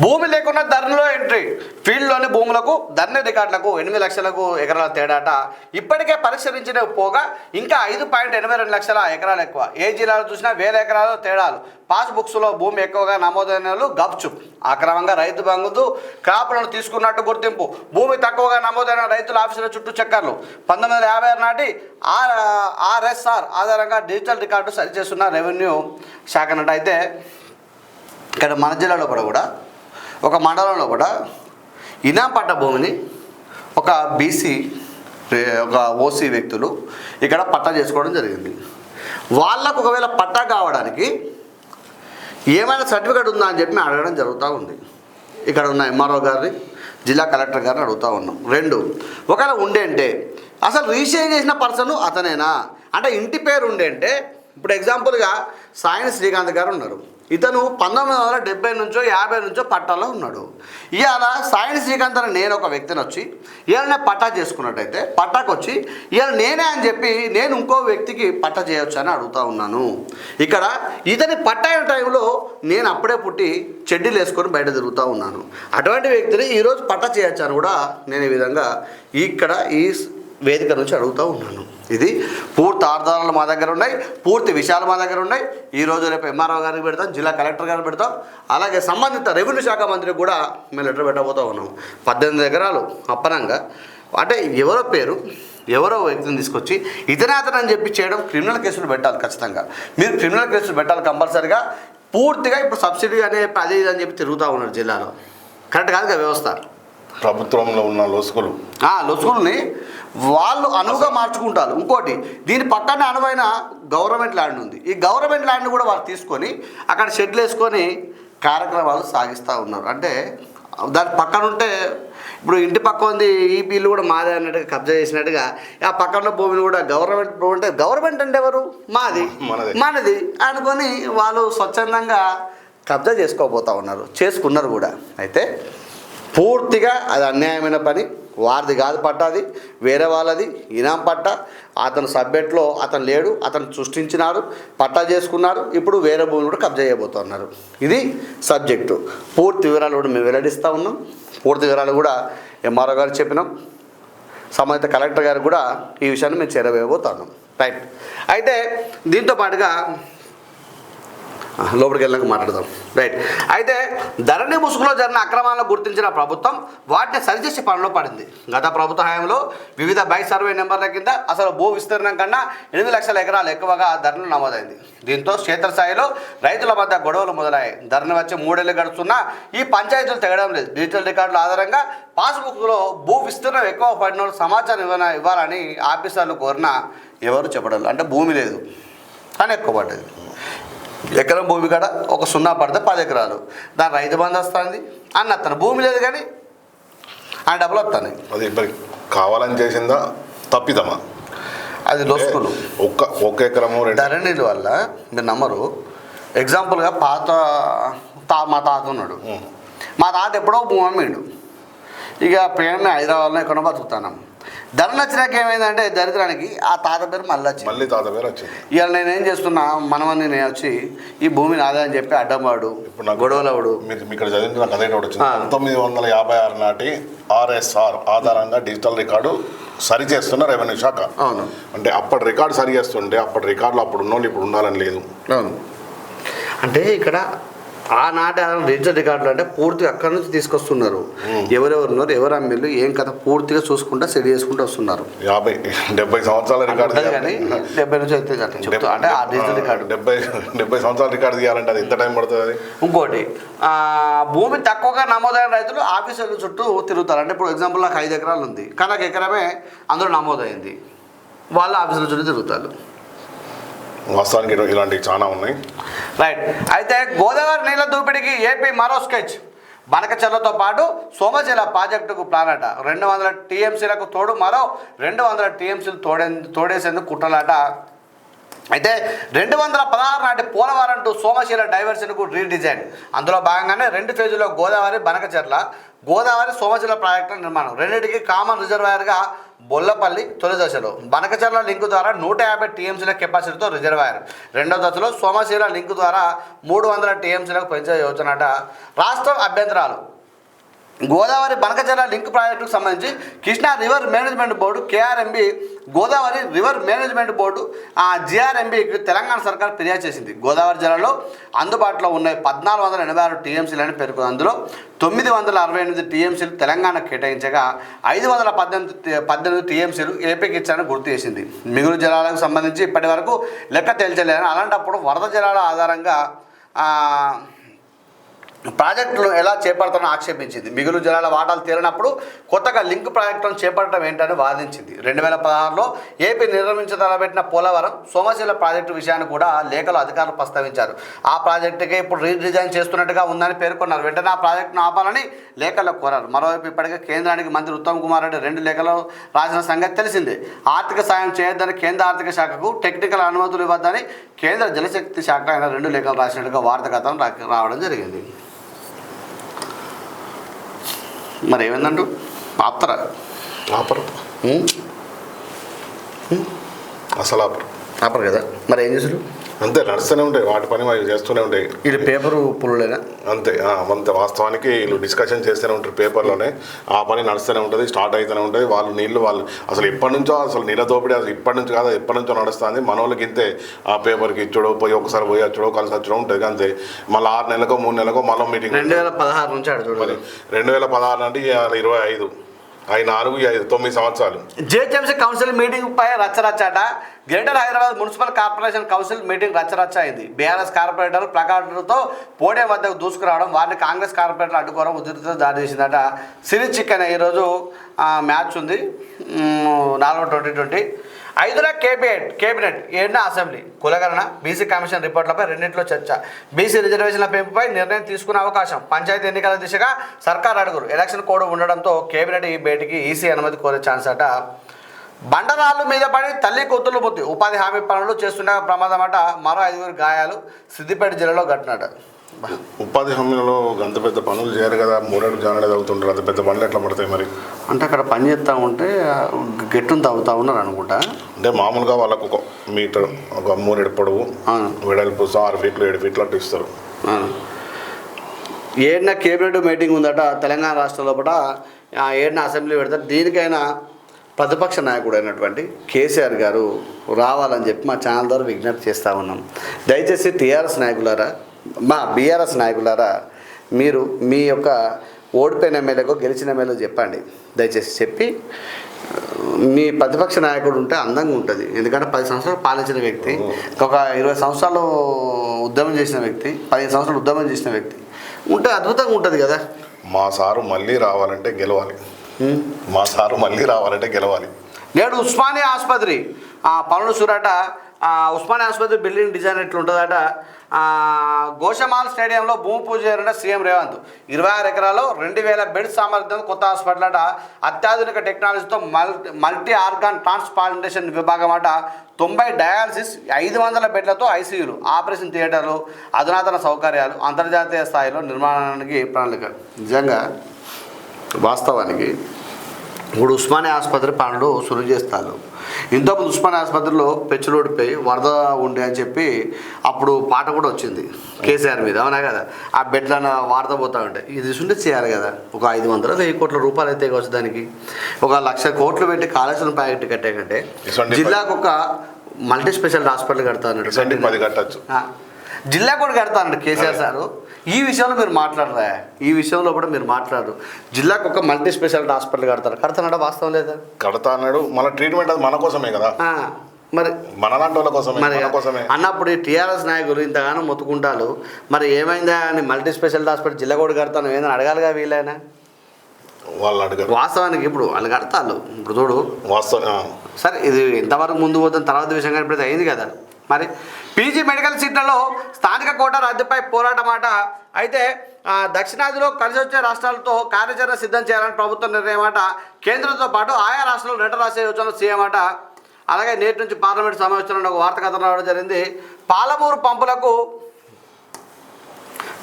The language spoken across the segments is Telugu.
భూమి లేకుండా ధరణిలో ఎంట్రీ. ఫీల్డ్లోని భూములకు ధరణి రికార్డులకు 8 లక్షలకు ఎకరాల తేడాట. ఇప్పటికే పరిష్కరించిన పోగా ఇంకా 5.82 లక్షల ఎకరాలు ఎక్కువ. ఏ జిల్లాలో చూసినా 1000 ఎకరాలు తేడాలు. పాస్ బుక్స్లో భూమి ఎక్కువగా నమోదైన వాళ్ళు గప్చుప్. అక్రమంగా రైతు బంధు క్రాపులను తీసుకున్నట్టు గుర్తింపు. భూమి తక్కువగా నమోదైన రైతుల ఆఫీసుల చుట్టూ చక్కర్లు. 1956 నాటి ఆర్ఎస్ఆర్ ఆధారంగా డిజిటల్ రికార్డు సరిచేస్తున్న రెవెన్యూ శాఖ అన్నట్టు. అయితే ఇక్కడ మన జిల్లాలో కూడా ఒక మండలంలో కూడా ఇనాం పట్ట భూమిని ఒక బీసీ ఒక ఓసీ వ్యక్తులు ఇక్కడ పట్టా చేసుకోవడం జరిగింది. వాళ్ళకు ఒకవేళ పట్టా కావడానికి ఏమైనా సర్టిఫికేట్ ఉందా అని చెప్పి అడగడం జరుగుతూ ఉంది. ఇక్కడ ఉన్న ఎంఆర్ఓ గారిని, జిల్లా కలెక్టర్ గారిని అడుగుతూ ఉన్నాం. 2, ఒకవేళ ఉండే అంటే అసలు రిజిస్టర్ చేసిన పర్సన్ అతనేనా అంటే ఇంటి పేరు ఉండే అంటే ఇప్పుడు ఎగ్జాంపుల్గా సాయిని శ్రీకాంత్ గారు ఉన్నారు. ఇతను 1970 నుంచో 50 నుంచో పట్టాలో ఉన్నాడు. ఇవాళ సాయిని శ్రీకాంత్ అని నేను ఒక వ్యక్తిని వచ్చి ఇవాళ పట్టా చేసుకున్నట్టయితే పట్టాకు వచ్చి ఇవాళ నేనే అని చెప్పి నేను ఇంకో వ్యక్తికి పట్టా చేయొచ్చు అని అడుగుతూ ఉన్నాను. ఇక్కడ ఇతని పట్టా అయిన టైంలో నేను అప్పుడే పుట్టి చెడ్డీలు వేసుకొని బయట తిరుగుతూ ఉన్నాను. అటువంటి వ్యక్తిని ఈరోజు పట్టా చేయొచ్చు అని కూడా నేను ఈ విధంగా ఇక్కడ ఈ వేదిక నుంచి అడుగుతూ ఉన్నాను. ఇది పూర్తి ఆధారాలు మా దగ్గర ఉన్నాయి, పూర్తి విషయాలు మా దగ్గర ఉన్నాయి. ఈరోజు రేపు ఎంఆర్ఓ గారికి పెడతాం, జిల్లా కలెక్టర్ గారికి పెడతాం, అలాగే సంబంధిత రెవెన్యూ శాఖ మంత్రికి కూడా మేము లెటర్ పెట్టబోతూ ఉన్నాం. 18 ఎకరాలు అప్పనంగా అంటే ఎవరో పేరు ఎవరో వ్యక్తిని తీసుకొచ్చి ఇతనే అతను అని చెప్పి చేయడం క్రిమినల్ కేసులు పెట్టాలి. ఖచ్చితంగా మీరు క్రిమినల్ కేసులు పెట్టాలి కంపల్సరిగా. పూర్తిగా ఇప్పుడు సబ్సిడీ అనే అది ఇది అని చెప్పి తిరుగుతూ ఉన్నారు జిల్లాలో. కరెక్ట్ కాదుగా వ్యవస్థ. ప్రభుత్వంలో ఉన్న లొసుగుల్ని వాళ్ళు అనువుగా మార్చుకుంటారు. ఇంకోటి దీని పక్కనే అనువైన గవర్నమెంట్ ల్యాండ్ ఉంది. ఈ గవర్నమెంట్ ల్యాండ్ కూడా వాళ్ళు తీసుకొని అక్కడ షెడ్లు వేసుకొని కార్యక్రమాలు సాగిస్తూ ఉన్నారు. అంటే దాని పక్కన ఉంటే ఇప్పుడు ఇంటి పక్క ఉంది ఈ బిల్లు కూడా మాదే అన్నట్టుగా కబ్జా చేసినట్టుగా ఆ పక్కన భూమిని కూడా గవర్నమెంట్ అంటే ఎవరు మనది అనుకొని వాళ్ళు స్వచ్ఛందంగా కబ్జా చేసుకోబోతూ ఉన్నారు, చేసుకున్నారు కూడా. అయితే పూర్తిగా అది అన్యాయమైన పని. వారిది కాదు పట్ట, అది వేరే వాళ్ళది ఇనాం పట్ట. అతను సబ్జెక్ట్లో అతను లేడు, అతను సృష్టించినారు, పట్టా చేసుకున్నారు. ఇప్పుడు వేరే భూమిని కూడా కబ్జా చేయబోతున్నారు. ఇది సబ్జెక్టు. పూర్తి వివరాలు కూడా మేము వెల్లడిస్తూ ఉన్నాం. పూర్తి వివరాలు కూడా ఎంఆర్ఓ గారు చెప్పినాం. సంబంధిత కలెక్టర్ గారు కూడా ఈ విషయాన్ని మేము చేరవేయబోతున్నాం. రైట్. అయితే దీంతో పాటుగా లోపలికి వెళ్ళాక మాట్లాడదాం. రైట్. అయితే ధరణి ముసుగులో జరిగిన అక్రమాలను గుర్తించిన ప్రభుత్వం వాటిని సరిచేసే పనిలో పడింది. గత ప్రభుత్వ హయాంలో వివిధ బై సర్వే నెంబర్ల కింద అసలు భూ విస్తీర్ణం కన్నా 8 లక్షల ఎకరాలు ఎక్కువగా ధరణి నమోదైంది. దీంతో క్షేత్రస్థాయిలో రైతుల మధ్య గొడవలు మొదలయ్యాయి. ధరణి వచ్చి 3 ఏళ్ళు గడుస్తున్నా ఈ పంచాయతీలు తెగడం లేదు. డిజిటల్ రికార్డుల ఆధారంగా పాస్బుక్లో భూ విస్తీర్ణం ఎక్కువ పడిన సమాచారం ఇవ్వాలని ఆఫీసర్లు కోరినా ఎవరు చెప్పడం. అంటే భూమి లేదు కానీ ఎక్కువ పడ్డది. ఎకరం భూమి కాడ ఒక 0 పడితే 10 ఎకరాలు దాని రైతు బంధు వస్తుంది అన్న వస్తాను. భూమి లేదు కానీ ఆ డబ్బులు వస్తాయి. అది కావాలని చేసిందా తప్పిదమా? అది లొసుకులు. ఒక ఎకరము ధరణి వల్ల మీరు నమ్మరు. ఎగ్జాంపుల్గా మా తాత ఉన్నాడు. మా తాత ఎప్పుడో భూమి అమ్మిండు. ఇక ప్రేమ హైదరాబాద్లో ఎక్కడో బతుకుతున్నాం. ధరణ వచ్చినాక ఏమైందంటే దరిద్రానికి ఆ తాత పేరు మళ్ళీ తాత పేరు వచ్చింది. ఇవాళ నేనేం చేస్తున్నా మనమని నేను వచ్చి ఈ భూమిని ఆదాయం చెప్పి అడ్డంవాడు ఇప్పుడు నా గొడవలవుడు మీరు ఇక్కడ చదివిన కథ ఒకటి వచ్చింది. 1956 నాటి ఆర్ఎస్ఆర్ ఆధారంగా డిజిటల్ రికార్డు సరి చేస్తున్న రెవెన్యూ శాఖ. అవును. అంటే అప్పటి రికార్డు సరి చేస్తుంటే అప్పటి రికార్డులు అప్పుడు ఉన్నోళ్ళు ఇప్పుడు ఉండాలని లేదు. అవును. అంటే ఇక్కడ ఆనాటి డిజిటల్ రికార్డులు అంటే పూర్తిగా అక్కడి నుంచి తీసుకొస్తున్నారు. ఎవరెవరు ఉన్నారు, ఎవరు అమ్మిళ్ళు, ఏం కథ పూర్తిగా చూసుకుంటా సెట్ చేసుకుంటూ వస్తున్నారు. 50-70 సంవత్సరాల రికార్డు కానీ 70 నుంచి అయితే అంటే ఆ డిజిటల్ రికార్డు 70 సంవత్సరాల రికార్డు తీయాలంటే అది ఎంత టైం పడుతుంది? ఇంకోటి భూమి తక్కువగా నమోదైన రైతులు ఆఫీసుల చుట్టూ తిరుగుతారు. అంటే ఇప్పుడు ఎగ్జాంపుల్ నాకు 5 ఎకరాలు ఉంది కానీ నాకు ఎకరమే అందులో నమోదైంది. వాళ్ళు ఆఫీసుల చుట్టూ తిరుగుతారు. వాస్తవానికి ఇలాంటివి చాలా ఉన్నాయి. రైట్. అయితే గోదావరి నీళ్ళ దోపిడీకి ఏపీ మరో స్కెచ్. బనకచెర్లతో పాటు సోమశిల ప్రాజెక్టుకు ప్లాన్ అట. 200 టీఎంసీలకు తోడు మరో 200 టీఎంసీలు తోడేసేందుకు కుట్రలాట. అయితే 216 నాటి పోలవరం టు సోమశిల డైవర్షన్కు రీడిజైన్. అందులో భాగంగానే 2 ఫేజుల్లో గోదావరి బనకచెర్ల గోదావరి సోమశిల ప్రాజెక్టుల నిర్మాణం రెండింటికి కామన్ రిజర్వాయర్గా బొల్లపల్లి తొలి దశలో బనకచర్ల లింకు ద్వారా 150 టీఎంసీల కెపాసిటీతో రిజర్వాయర్, రెండో దశలో సోమశిల లింకు ద్వారా 300 టీఎంసీలకు పెంచే యోచనట. రాష్ట్రం అభ్యంతరాలు. గోదావరి బనకచర్ల లింక్ ప్రాజెక్టుకు సంబంధించి Krishna river management board KRMB, Godavari river management board జిఆర్ఎంబికి తెలంగాణ సర్కార్ ఫిర్యాదు చేసింది. గోదావరి జిల్లాలో అందుబాటులో ఉన్న 1486 టీఎంసీలని పేర్కొంది. అందులో 968 టీఎంసీలు తెలంగాణ కేటాయించగా 518 టీఎంసీలు ఏపీకి ఇచ్చారని గుర్తు చేసింది. మిగులు జలాలకు సంబంధించి ఇప్పటి వరకు లెక్క తేల్చలేదని, అలాంటప్పుడు వరద జలాల ఆధారంగా ప్రాజెక్టులు ఎలా చేపడతానో ఆక్షేపించింది. మిగులు జలాల వాటాలు తేలినప్పుడు కొత్తగా లింక్ ప్రాజెక్టులను చేపట్టడం ఏంటని వాదించింది. 2016లో ఏపీ నిర్మించతలపెట్టిన పోలవరం సోమశిల ప్రాజెక్టు విషయాన్ని కూడా లేఖలో అధికారులు ప్రస్తావించారు. ఆ ప్రాజెక్టుకే ఇప్పుడు రీడిజైన్ చేస్తున్నట్టుగా ఉందని పేర్కొన్నారు. వెంటనే ఆ ప్రాజెక్టును ఆపాలని లేఖల్లో కోరారు. మరోవైపు ఇప్పటికే కేంద్రానికి మంత్రి ఉత్తమ్ కుమార్ రెడ్డి 2 లేఖలు రాసిన సంగతి తెలిసిందే. ఆర్థిక సాయం చేయొద్దని కేంద్ర ఆర్థిక శాఖకు, టెక్నికల్ అనుమతులు ఇవ్వద్దని కేంద్ర జలశక్తి శాఖ ఆయన 2 లేఖలు రాసినట్టుగా వార్త కథనం రావడం జరిగింది. మరి ఏమైందంటూ ఆపుతారా? ఆపరు, అసలు ఆపరు కదా. మరి ఏం చేసారు? అంతే, నడుస్తూనే ఉంటాయి, వాటి పని అవి చేస్తూనే ఉంటాయి. ఇది పేపరు పుల్లేనా? అంతే, అంతే. వాస్తవానికి వీళ్ళు డిస్కషన్ చేస్తూనే ఉంటారు పేపర్లోనే, ఆ పని నడుస్తూనే ఉంటుంది, స్టార్ట్ అవుతూనే ఉంటుంది. వాళ్ళు అసలు ఎప్పటి నుంచో అసలు నీళ్ళ దోపిడీ అసలు ఇప్పటి నుంచి కాదు, ఎప్పటి నుంచో నడుస్తుంది. మన వాళ్ళకి ఇంతే, ఆ పేపర్కి ఇచ్చడో పోయి ఒకసారి పోయి వచ్చడో కలిసి వచ్చడో ఉంటుంది అంతే. మళ్ళీ 6 నెలలకో 3 నెలలకో మళ్ళీ మీటింగ్. 2016 నుంచి అడుగుతుంది. మరి 2016 అంటే 25 4 5 9 సంవత్సరాలు. జిహెచ్ఎంసీ కౌన్సిల్ మీటింగ్ పై రచ్చరచ్చాట. Greater Hyderabad municipal corporation council meeting రచ్చరచ్చ అయింది. బీఆర్ఎస్ కార్పొరేటర్ ప్లకార్డులతో పోడియం వద్దకు దూసుకురావడం, వారిని కాంగ్రెస్ కార్పొరేటర్లు అడ్డుకోవడం ఉధృతితో దారి చేసిందట. సిరీస్ చికెన్ ఈరోజు మ్యాచ్ ఉంది 4/2020. 5వ కేబినెట్ 7వ అసెంబ్లీ కులగణన, బీసీ కమిషన్ రిపోర్ట్లపై రెండింటిలో చర్చ. బీసీ రిజర్వేషన్ల పెంపుపై నిర్ణయం తీసుకునే అవకాశం. పంచాయతీ ఎన్నికల దిశగా సర్కార్ అడుగురు. ఎలక్షన్ కోడ్ ఉండడంతో కేబినెట్ ఈ భేటీకి ఈసీ అనుమతి కోరే ఛాన్స్ అట. బండరాళ్ళు మీద పడి తల్లి కూతుళ్ళు బుద్ధి, ఉపాధి హామీ పనులు చేస్తుండగా ప్రమాదం అట. మరో 5 గాయాలు. సిద్దిపేట జిల్లాలో ఘటనట. ఉపాధి హామీలలో అంత పెద్ద పనులు చేయరు కదా, 3 అడుగు జానడే అవుతుంటారు. అంత పెద్ద పనులు ఎట్లా పడతాయి మరి? అంటే అక్కడ పని చేస్తూ ఉంటే గెట్టును తవ్వుతూ ఉన్నారు అనుకుంటా. అంటే మామూలుగా వాళ్ళకు 1 మీటర్, 3 అడుగు పొడవు, వెడల్పు 6 ఫీట్లు 7 ఫీట్లు అట్టు ఇస్తారు. 7వ కేబినెట్ మీటింగ్ ఉందట తెలంగాణ రాష్ట్రం లోపల. 7వ అసెంబ్లీ పెడతారు. దీనికైనా ప్రతిపక్ష నాయకుడు అయినటువంటి కేసీఆర్ గారు రావాలని చెప్పి మా ఛానల్ ద్వారా విజ్ఞప్తి చేస్తూ ఉన్నాం. దయచేసి టీఆర్ఎస్ నాయకులారా, మా బీఆర్ఎస్ నాయకులారా, మీరు మీ యొక్క ఓడిపోయిన ఎమ్మెల్యేకో గెలిచిన ఎమ్మెల్యే చెప్పండి. దయచేసి చెప్పి మీ ప్రతిపక్ష నాయకుడు ఉంటే అందంగా ఉంటుంది. ఎందుకంటే 10 సంవత్సరాలు పాలించిన వ్యక్తి, ఒక 20 సంవత్సరాలు ఉద్యమం చేసిన వ్యక్తి, 15 సంవత్సరాలు ఉద్యమం చేసిన వ్యక్తి ఉంటే అద్భుతంగా ఉంటుంది కదా. మా సారు మళ్ళీ రావాలంటే గెలవాలి. నేడు ఉస్మానియా ఆసుపత్రి పనులు చూరట. ఉస్మానియా ఆసుపత్రి బిల్డింగ్ డిజైన్ ఎట్లుంటుందట. గోషమాల్ స్టేడియంలో భూమి పూజ చేయాలంటే సీఎం రేవంత్. 26 ఎకరాల్లో 2000 బెడ్ సామర్థ్యం కొత్త హాస్పిటల్ అట. అత్యాధునిక టెక్నాలజీతో మల్టీ ఆర్గాన్ ట్రాన్స్ప్లాంటేషన్ విభాగం అట. 90 డయాలసిస్, 500 బెడ్లతో ఐసీయూలు, ఆపరేషన్ థియేటర్లు, అధునాతన సౌకర్యాలు, అంతర్జాతీయ స్థాయిలో నిర్మాణానికి ప్రణాళిక. నిజంగా వాస్తవానికి ఇప్పుడు ఉస్మానియా ఆసుపత్రి పనులు సులువు చేస్తారు. ఇంతకుముందు ఉస్మానియా ఆసుపత్రిలో పెచ్చులోడిపోయి వరద ఉండే అని చెప్పి అప్పుడు పాట కూడా వచ్చింది కేసీఆర్ మీద, అవునా కదా. ఆ బెడ్లను వారద పోతూ ఉంటాయి. ఇది ఉంటే చేయాలి కదా. ఒక 500-1000 కోట్ల రూపాయలు అయితే కావచ్చు. దానికి ఒక 1,00,000 కోట్లు పెట్టి కాళేశ్వరం ప్రాజెక్టు కట్టే కంటే జిల్లాకు ఒక మల్టీ స్పెషల్ హాస్పిటల్ కడతానన్నాడు. జిల్లా కూడా కడతానండి కేసీఆర్ సారు. ఈ విషయంలో మీరు మాట్లాడరా? ఈ విషయంలో కూడా మీరు మాట్లాడరు. జిల్లాకు ఒక మల్టీ స్పెషాలిటీ హాస్పిటల్ కడతానడా? వాస్తవం లేదా? కడతా అన్నాడు. మన ట్రీట్మెంట్ అది మన కోసమే కదా. మరి మనలాంటి వాళ్ళ కోసమే అన్నప్పుడు ఈ టీఆర్ఎస్ నాయకులు ఇంతగానో మొత్తుకుంటారు. మరి ఏమైందా అని మల్టీ స్పెషాలిటీ హాస్పిటల్ జిల్లా కూడా కడతాను ఏదైనా అడగాలిగా వీలైనా. వాళ్ళు అడగారు. వాస్తవానికి ఇప్పుడు వాళ్ళు కడతారు. ఇప్పుడు చూడు వాస్తవం సరే, ఇది ఎంతవరకు ముందు పోతుంది తర్వాత విషయం కానీ ఇప్పుడు అయింది కదా. మరి పీజీ మెడికల్ సీట్లలో స్థానిక కోటా రద్దుపై పోరాటం మాట. అయితే దక్షిణాదిలో కలిసి వచ్చే రాష్ట్రాలతో కార్యాచరణ సిద్ధం చేయాలని ప్రభుత్వం నిర్ణయం అట. కేంద్రంతో పాటు ఆయా రాష్ట్రాలు లెటర్ రాసే యోచనలు సీఎం అట. అలాగే నేటి నుంచి పార్లమెంట్ సమావేశంలో ఒక వార్త కథనం రావడం జరిగింది. పాలమూరు పంపులకు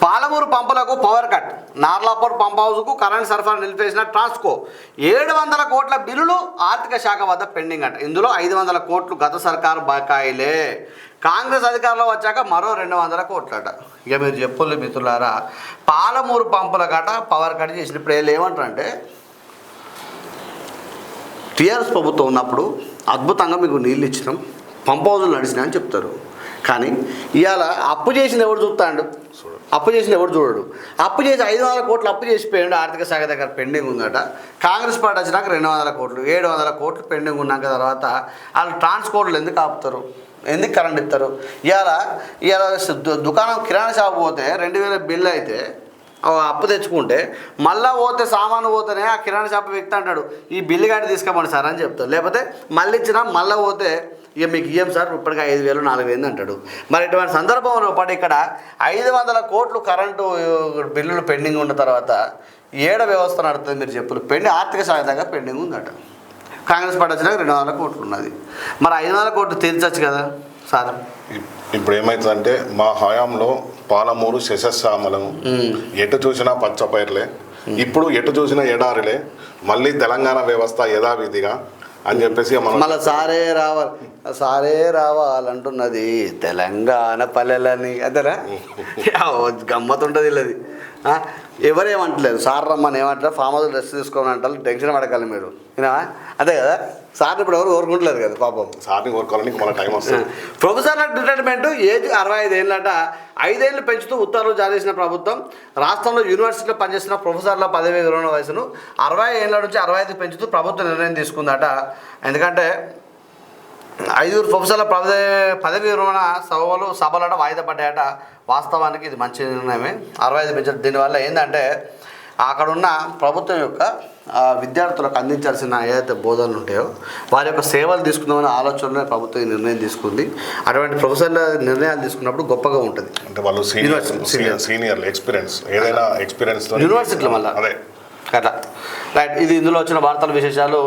పాలమూరు పంపులకు పవర్ కట్, నార్లాపూర్ పంప్ హౌస్కు కరెంట్ సరఫరా నిలిపేసిన ట్రాన్స్కో 700 కోట్ల బిల్లులు ఆర్థిక శాఖ వద్ద పెండింగ్ అంట. ఇందులో 500 కోట్లు గత సర్కారు బకాయిలే, కాంగ్రెస్ అధికారంలో వచ్చాక మరో 200 కోట్లట. ఇక మీరు చెప్పులు మిత్రులారా, పాలమూరు పంపుల కట పవర్ కట్ చేసిన ఇప్పుడు వీళ్ళు ఏమంటారంటే టీఆర్ఎస్ ప్రభుత్వం ఉన్నప్పుడు అద్భుతంగా మీకు నీళ్ళు ఇచ్చినాం, పంప్ హౌజులు నడిచినాయి అని చెప్తారు. కానీ ఇవాళ అప్పు చేసింది ఎవడు చూస్తాడు? అప్పు చేసింది ఎవడు చూడడు. అప్పు చేసి 500 కోట్లు అప్పు చేసిపోయాడు, ఆర్థిక శాఖ దగ్గర పెండింగ్ ఉందట. కాంగ్రెస్ పార్టీ వచ్చినాక 200 కోట్లు, 700 కోట్లు పెండింగ్ ఉన్నాక తర్వాత వాళ్ళు ట్రాన్స్పోర్ట్లు ఎందుకు ఆపుతారు, ఎందుకు కరెంట్ ఇస్తారు? ఇవాళ దుకాణం కిరాణా షాప్ పోతే 2000 బిల్లు అయితే అప్పు తెచ్చుకుంటే మళ్ళీ పోతే సామాను పోతేనే ఆ కిరాణా షాప్ వ్యక్తి అంటాడు ఈ బిల్లు కాడి తీసుకోమని సార్ అని చెప్తాడు. లేకపోతే మళ్ళీ ఇచ్చినా మళ్ళీ పోతే ఇక మీకు ఇయ్యం సార్ ఇప్పటికి 5,000 4,000 అంటాడు. మరి ఇటువంటి సందర్భంలో పాటు ఇక్కడ 500 కోట్లు కరెంటు బిల్లులు పెండింగ్ ఉన్న తర్వాత ఏడ వ్యవస్థ నడుతుంది మీరు చెప్పులు ఆర్థిక శాఖ దగ్గర పెండింగ్ ఉందట. కాంగ్రెస్ పార్టీ వచ్చినాక 200 కోట్లు ఉన్నది. మరి 500 కోట్లు తీర్చచ్చు కదా సార్. ఇప్పుడు ఏమవుతుందంటే మా హయాంలో పాలమూరు శశశ్యామలం, ఎటు చూసినా పచ్చపైర్లే, ఇప్పుడు ఎటు చూసినా ఎడారిలే, మళ్ళీ తెలంగాణ వ్యవస్థ యథావిధిగా అని చెప్పేసి మనం మళ్ళీ సారే రావాలంటున్నది తెలంగాణ పల్లెలని అదేనా గమ్మతుంటుంది వీళ్ళది. ఎవరేమంటలేదు సార్ రమ్మని ఏమంటారు, ఫామ్ హౌస్ రెస్ట్ తీసుకోమని అంటారు, టెన్షన్ పడగలరు మీరు అదే కదా. సార్ని ఇప్పుడు ఎవరు కోరుకుంటలేదు కదా పాపం, సార్ని కోరుకోవాలని మన టైం వస్తుంది. ప్రొఫెసర్ల రిటైర్మెంట్ ఏజ్ 65 ఏళ్ళట. 5 ఏళ్ళు పెంచుతూ ఉత్తర్వులు జారీ చేసిన ప్రభుత్వం రాష్ట్రంలో యూనివర్సిటీలో పనిచేస్తున్న ప్రొఫెసర్ల పదవి విరమణ వయసును 60 ఏళ్ళ నుంచి 65 పెంచుతూ ప్రభుత్వం నిర్ణయం తీసుకుందట. ఎందుకంటే 5 ప్రొఫెసర్ల పదవి విరమణ సభలట వాయిదా పడ్డాయట. వాస్తవానికి ఇది మంచి నిర్ణయమే, 65 పెంచడం. దీనివల్ల ఏంటంటే అక్కడున్న ప్రభుత్వం యొక్క విద్యార్థులకు అందించాల్సిన ఏదైతే బోధనలు ఉంటాయో వారి యొక్క సేవలు తీసుకుందామనే ఆలోచనలో ప్రభుత్వం ఈ నిర్ణయం తీసుకుంది. అటువంటి ప్రొఫెసర్ల నిర్ణయాలు తీసుకున్నప్పుడు గొప్పగా ఉంటుంది. అంటే వాళ్ళు సీనియర్ ఎక్స్పీరియన్స్, ఏదైనా ఎక్స్పీరియన్స్ యూనివర్సిటీలో మళ్ళీ అదే అట్లా రైట్. ఇది ఇందులో వచ్చిన వార్తల విశేషాలు.